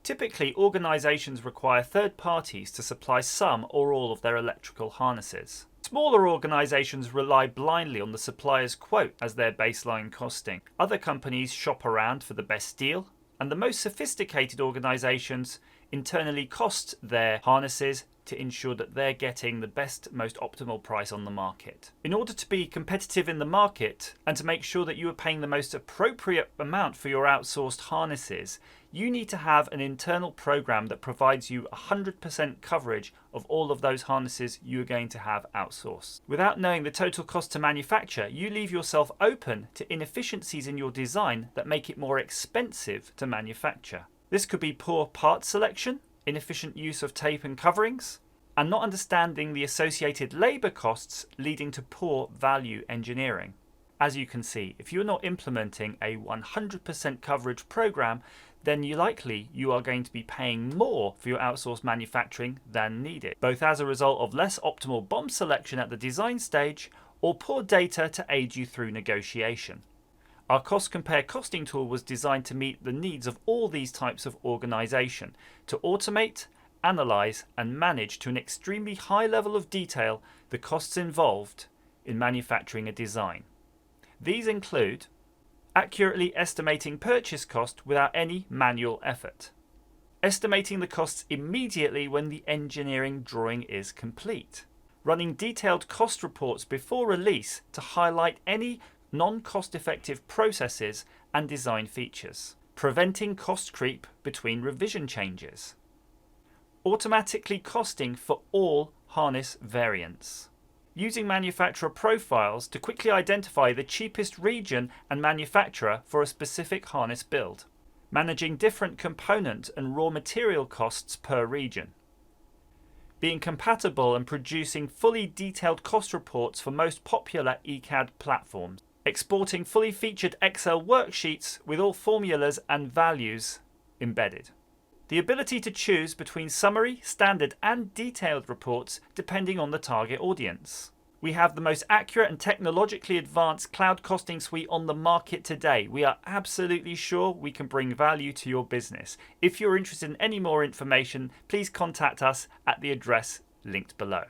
Typically, organisations require third parties to supply some or all of their electrical harnesses. Smaller organisations rely blindly on the supplier's quote as their baseline costing. Other companies shop around for the best deal, and the most sophisticated organisations internally cost their harnesses to ensure that they're getting the best, most optimal price on the market. In order to be competitive in the market and to make sure that you are paying the most appropriate amount for your outsourced harnesses, you need to have an internal program that provides you 100% coverage of all of those harnesses you are going to have outsourced. Without knowing the total cost to manufacture, you leave yourself open to inefficiencies in your design that make it more expensive to manufacture. This could be poor part selection, inefficient use of tape and coverings, and not understanding the associated labour costs, leading to poor value engineering. As you can see, if you're not implementing a 100% coverage program, then you are going to be paying more for your outsourced manufacturing than needed, both as a result of less optimal BOM selection at the design stage or poor data to aid you through negotiation. Our Cost Compare costing tool was designed to meet the needs of all these types of organisation, to automate, analyse and manage to an extremely high level of detail the costs involved in manufacturing a design. These include accurately estimating purchase cost without any manual effort, estimating the costs immediately when the engineering drawing is complete, running detailed cost reports before release to highlight any non-cost-effective processes and design features, preventing cost creep between revision changes, automatically costing for all harness variants, using manufacturer profiles to quickly identify the cheapest region and manufacturer for a specific harness build, managing different component and raw material costs per region, being compatible and producing fully detailed cost reports for most popular ECAD platforms, exporting fully featured Excel worksheets with all formulas and values embedded. The ability to choose between summary, standard and detailed reports depending on the target audience. We have the most accurate and technologically advanced cloud costing suite on the market today. We are absolutely sure we can bring value to your business. If you're interested in any more information, please contact us at the address linked below.